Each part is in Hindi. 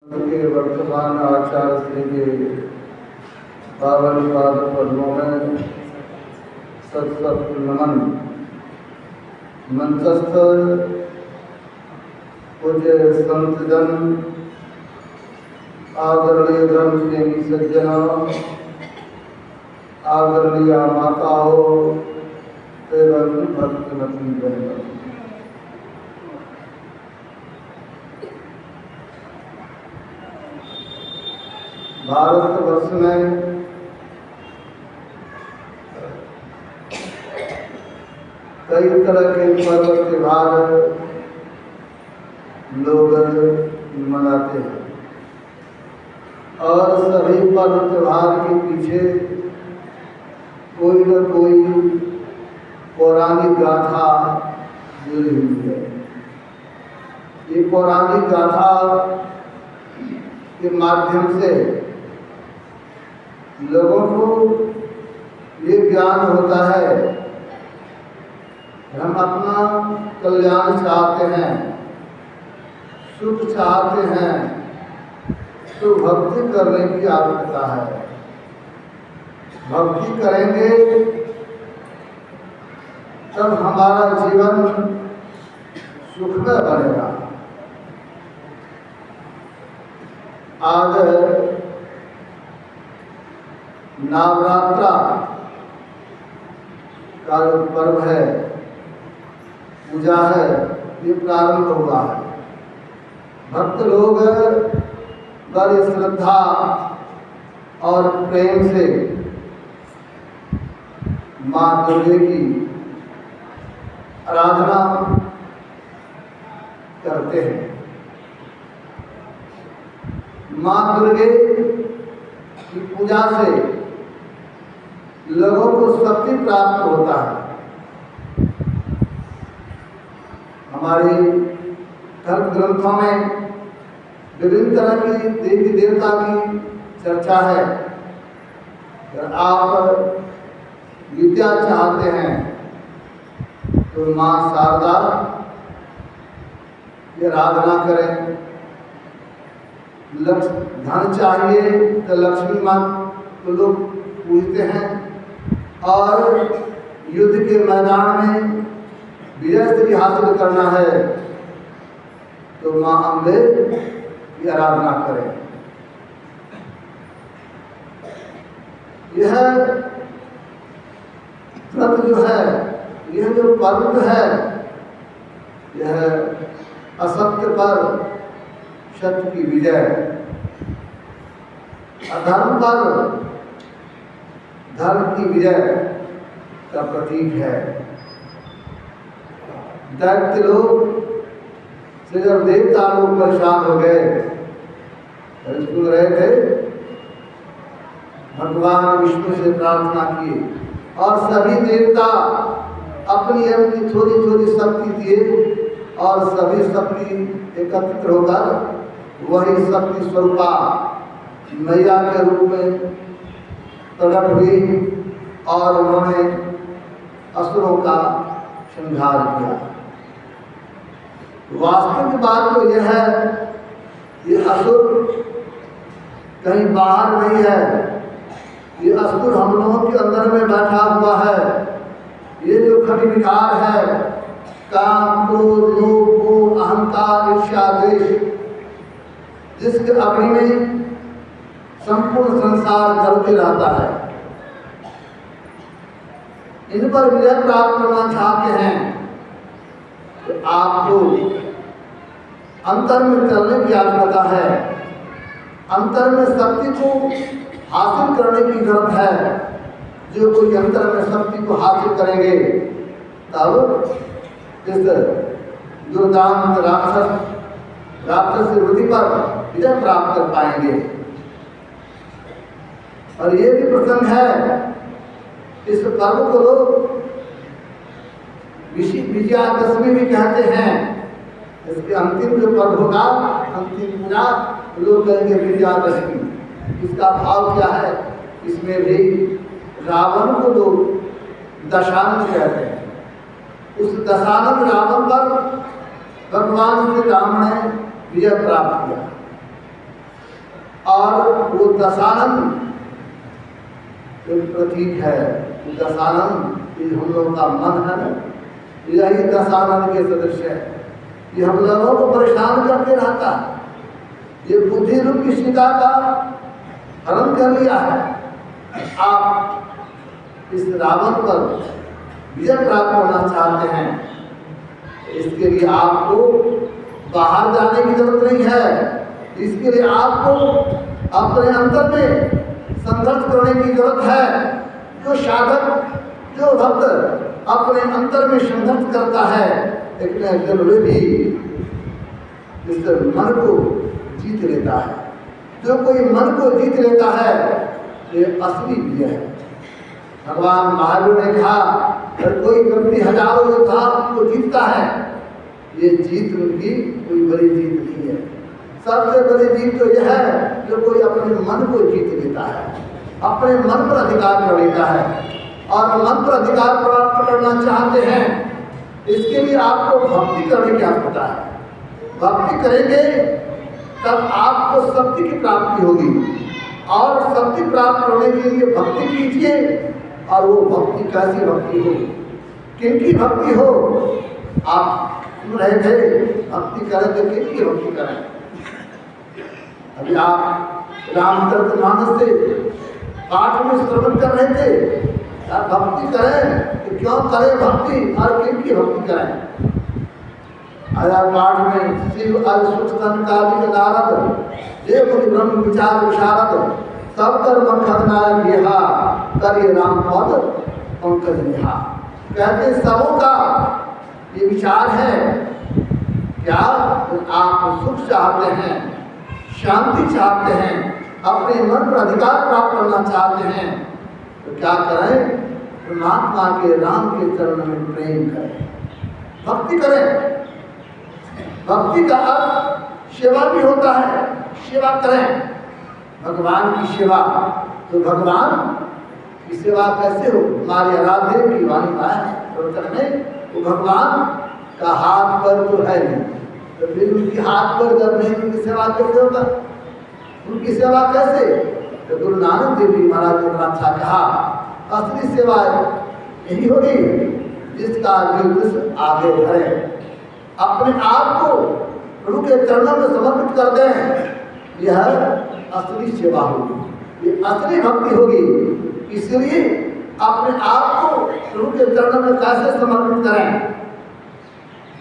के वर्तमान आचार्य श्री के पावन पाद पद्मों में सत नमन। मंचस्थ पूज्य संतजन, आदरणीय धर्म प्रेमी सज्जनों, आदरणीय माताओं एवं भक्तमती बहनों, भारतवर्ष में कई तरह के पर्व त्योहार लोग मनाते हैं और सभी पर्व त्योहार के पीछे कोई न कोई पौराणिक गाथा जुड़ी हुई है। ये पौराणिक गाथा के माध्यम से लोगों को ये ज्ञान होता है हम अपना कल्याण चाहते हैं, सुख चाहते हैं, तो भक्ति करने की आवश्यकता है। भक्ति करेंगे तब हमारा जीवन सुखमय बनेगा। आज नवरात्रा का जो पर्व है, पूजा है, ये प्रारंभ हुआ है। भक्त लोग बड़ी श्रद्धा और प्रेम से माँ दुर्गे की आराधना करते हैं। माँ दुर्गे की पूजा से लोगों को शक्ति प्राप्त होता है। हमारी धर्म ग्रंथों में विभिन्न तरह की देवी देवता की चर्चा है। अगर आप विद्या चाहते हैं तो माँ शारदा की आराधना करें। धन चाहिए तो लक्ष्मी माँ को लोग पूजते हैं और युद्ध के मैदान में विजय श्री हासिल करना है तो माँ अम्बे की आराधना करें। यह व्रत जो है, यह जो पर्व है, यह असत्य पर सत्य की विजय, अधर्म पर धर्म की विजय का प्रतीक है। दैत्य लोग से जब देवता लोग परेशान हो गए, सुन रहे थे, भगवान विष्णु से प्रार्थना की और सभी देवता अपनी अपनी थोड़ी थोड़ी शक्ति दिए और सभी शक्ति एकत्रित होकर वही शक्ति स्वरूपा मैया के रूप में प्रकट हुई और उन्होंने असुरों का संहार किया। वास्तविक बात तो यह है, ये असुर कहीं बाहर नहीं है, ये असुर हम लोगों के अंदर में बैठा हुआ है। ये जो खड़ी विकार है, काम, क्रोध, लोभ, मोह, अहंकार, ईर्ष्या, द्वेष, जिसके अग्नि में संपूर्ण संसार जलते रहता है, इन पर विजय प्राप्त करना चाहते हैं तो आपको अंतर में चलने की आवश्यकता है। अंतर में शक्ति को हासिल करने की जरूरत है। जो कोई अंतर में शक्ति को हासिल करेंगे तब इस दुर्दांत राक्षस वृद्धि पर विजय प्राप्त कर पाएंगे। और ये भी प्रसंग है, इस पर्व को लोग विजयादशमी भी कहते हैं। इसके अंतिम जो पर्व होगा, अंतिम पूजा, लोग कहेंगे विजयादशमी। इसका भाव क्या है? इसमें भी रावण को लोग दशानन कहते हैं। उस दशानन रावण पर भगवान श्री राम ने विजय प्राप्त किया। और वो दशानन एक प्रतीक है। दशानन ये हम लोगों का मन है ना, यही दशानन के सदस्य है। ये हम लोगों को परेशान करके रहता है। ये बुद्धि रूप की सीता का हरण कर लिया है। आप इस रावण पर विजय प्राप्त करना चाहते हैं, इसके लिए आपको बाहर जाने की जरूरत नहीं है। इसके लिए आपको अपने अंदर में संघर्ष करने की जरूरत है। जो साधक, जो भक्त अपने अंतर में संघर्ष करता है, लेकिन जरूरी भी इस मन को जीत लेता है। जो कोई मन को जीत लेता है ये असली विजय है। भगवान महावीर ने कहा, अगर कोई व्यक्ति हजारों योद्धा को जीतता है, ये जीत उनकी कोई बड़ी जीत नहीं है। सबसे बड़ी जीत तो यह है जो कोई अपने मन को जीत लेता है, अपने मन पर अधिकार कर लेता है। और मन पर अधिकार प्राप्त करना चाहते हैं, इसके लिए आपको भक्ति करने की आवश्यकता है। भक्ति करेंगे तब आपको शक्ति की प्राप्ति होगी, और शक्ति प्राप्त करने के लिए भक्ति कीजिए। और वो भक्ति कैसी भक्ति हो, किनकी भक्ति हो? आप सुन रहे थे, भक्ति करें तो किनकी भक्ति करें? अभी आप रामचरितमानस से पाठ में श्रवण कर रहे थे। आप भक्ति करें तो क्यों करें भक्ति, और किनकी भक्ति करें? आया पाठ में शिव सुखन कालिक नारद, ये मुनि ब्रह्म विचार विशारद, सब कर मखन नायक येहा, करिए राम पद पंकज नेहा। कहते सबों का ये विचार है, क्या आप सुख चाहते हैं, शांति चाहते हैं, अपने मन पर अधिकार प्राप्त करना चाहते हैं, तो क्या करें? परमात्मा के राम के चरण में प्रेम करें, भक्ति करें। भक्ति का अर्थ सेवा भी होता है। सेवा करें, भगवान की सेवा। तो भगवान की सेवा कैसे हो? हमारे आराध्य की वाणी है प्रवचन में, वो भगवान का हाथ पर तो है नहीं, तो फिर उनकी हाथ पर जब नहीं, उनकी सेवा कैसे होगा? उनकी सेवा कैसे? तो गुरु नानक देव जी महाराज ने बड़ा अच्छा कहा, असली सेवा यही होगी जिसका दिल आगे बढ़े, अपने आप को प्रभु के चरणों में समर्पित कर दें। यह असली सेवा होगी, ये असली भक्ति होगी। इसलिए अपने आप को प्रभु के चरणों में कैसे समर्पित करें?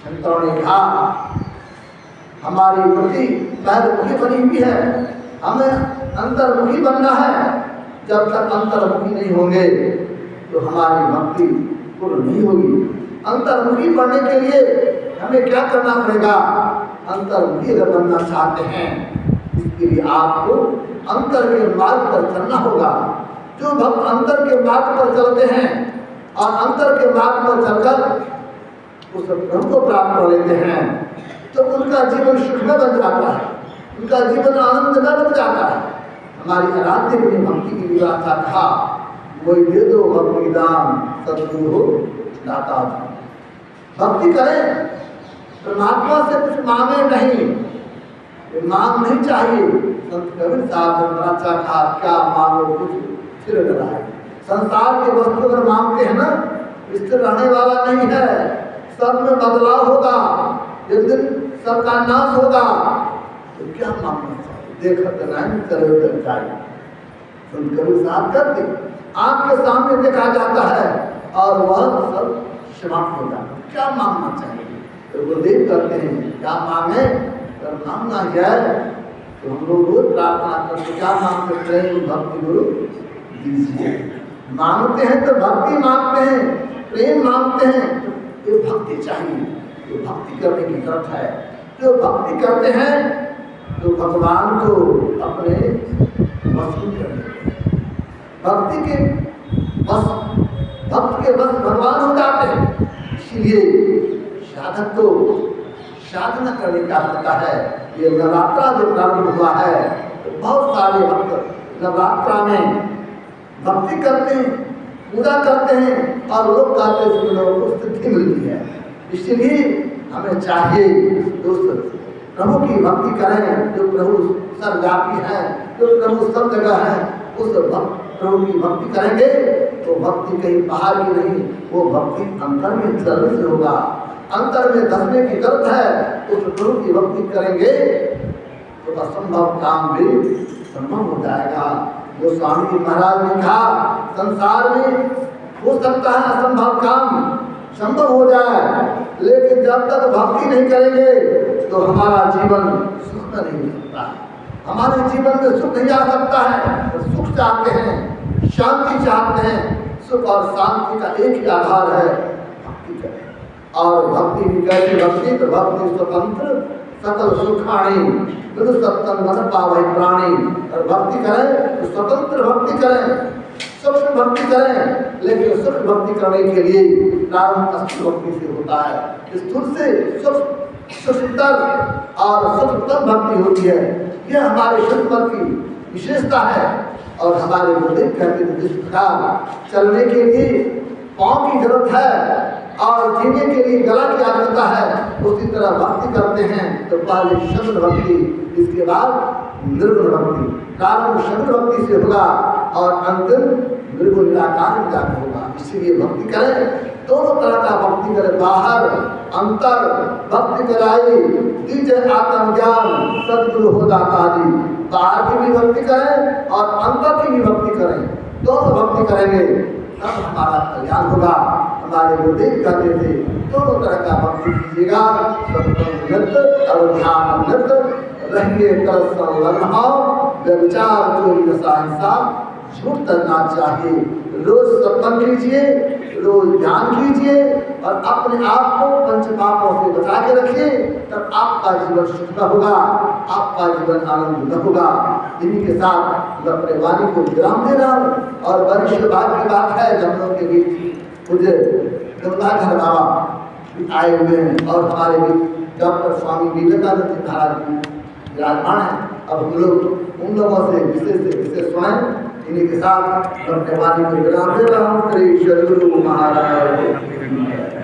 संतों ने कहा, हमारी वृत्ति बाह्यमुखी बनी हुई है, हमें अंतर्मुखी बनना है। जब तक अंतर्मुखी नहीं होंगे तो हमारी भक्ति पूर्ण नहीं होगी। अंतर्मुखी बनने के लिए हमें क्या करना पड़ेगा? अंतर्मुखी अगर बनना चाहते हैं, इसके लिए आपको अंतर के मार्ग पर चलना होगा। जो भक्त अंतर के मार्ग पर चलते हैं और अंतर के मार्ग पर चलकर उस प्रभु को प्राप्त कर लेते हैं, तो उनका जीवन सुखमय बन जाता है, उनका जीवन आनंदमय बन जाता है। हमारी आराध्य ने भक्ति की व्यवस्था कहा, वही दे दो भक्ति दान सदगुरु हो दाता। भक्ति करें, परमात्मा से कुछ मांगे नहीं, मांग नहीं चाहिए। संत कबीर साहब ने बड़ा अच्छा कहा, क्या मांगो कुछ स्थिर रहे। संसार के वस्तु अगर मांगते हैं ना, स्थिर रहने वाला नहीं है, सब में बदलाव होगा, एक दिन सबका नाश होगा। तो क्या मांगना चाहिए? देखत नहीं करे उधर जाए। संत कबीर साहब करते, आँख के सामने देखा जाता है और वह सब समाप्त हो जाता है। क्या मांगना चाहिए? तो गुरुदेव करते हैं, क्या मांगे? अगर मांगना है तो हम लोग रोज प्रार्थना करते, क्या मांगते? प्रेम भक्ति गुरु दीजिए। मांगते हैं तो भक्ति मांगते हैं, प्रेम मांगते हैं, ये भक्ति चाहिए। ये भक्ति करने की जरूरत है। जो भक्ति करते हैं तो भगवान को अपने वश में करते हैं। भक्ति के बस, भक्त के बस भगवान हो जाते हैं। इसलिए साधक को साधना करने का पता है। ये नवरात्रा जो प्रारंभ हुआ है, तो बहुत सारे भक्त नवरात्रा में भक्ति करते हैं, पूजा करते हैं, और लोग कहते हैं लोगों को स्थिति मिलती है। इसलिए हमें चाहिए दोस्तों, प्रभु की भक्ति करें, जो प्रभु सर्वव्यापी है, जो प्रभु सब जगह है, उस प्रभु की भक्ति करेंगे तो भक्ति कहीं बाहर की नहीं, वो भक्ति अंतर में चलने से होगा। अंतर में धसने की जरूरत है। उस प्रभु की भक्ति करेंगे तो असंभव काम भी संभव हो जाएगा। जो स्वामी जी महाराज ने कहा, संसार में हो सकता है असंभव काम संभव हो जाए, लेकिन जब तक भक्ति नहीं करेंगे तो हमारा जीवन सुख में नहीं हो सकता। हमारे जीवन में सुख नहीं आ सकता है। तो सुख चाहते हैं, शांति चाहते हैं, सुख और शांति का एक ही आधार है, भक्ति करें। और भक्ति भी कैसी भक्ति? तो भक्ति स्वतंत्र सकल सुखाणी बिनु सत्तन मन पावै प्राणी। और भक्ति करें तो स्वतंत्र भक्ति करें, सुख भक्ति करें, लेकिन सुख भक्ति करने के लिए प्रारंभ स्थूल भक्ति से होता है। स्थूल से सुखतर और सुखतम भक्ति होती है। यह हमारे शुद्ध मन की विशेषता है। और हमारे गुरुदेव कहते हैं जिस प्रकार चलने के लिए पाँव की जरूरत है और जीने के लिए गला की आवश्यकता है, उसी तरह भक्ति करते हैं तो पहले शब्द भक्ति, इसके बाद निर्गुण भक्ति। प्रारंभ शब्द भक्ति से होगा और अंतिम निर्गुण निराकार में जाकर होगा। इसलिए भक्ति करें, दोनों तरह का भक्ति करें, बाहर अंतर भक्ति कराई दीजिए आत्मज्ञान सदगुरु हो दाता जी। बाहर की भी भक्ति करें और अंतर की भी भक्ति करें, दोनों भक्ति करेंगे तब हमारा कल्याण होगा। हमारे गुरुदेव कहते थे दोनों तरह का भक्ति कीजिएगा, नृत्य और ध्यान नृत्य रहिए कर संलग्न, व्यभिचार चोरी नशा झूठ करना चाहिए। रोज सत्संग कीजिए, रोज ध्यान कीजिए और अपने आप को पंच पापों से बचा के रखिए, तब आपका जीवन सुख होगा, आपका जीवन आनंद होगा। इन्हीं के साथ मैं अपने वाणी को विराम दे रहा हूँ। और बड़ी सौभाग्य की बात है, हम लोग के बीच मुझे गंगाधर बाबा आए हुए हैं और हमारे बीच डॉक्टर स्वामी विवेकानंद जी महाराज विराजमान है। अब हम लोग उन लोगों से विशेष सुनाएं। इन्हीं के साथ अपने वाणी को विराम दे रहा हूँ। श्री सद्गुरु महाराज।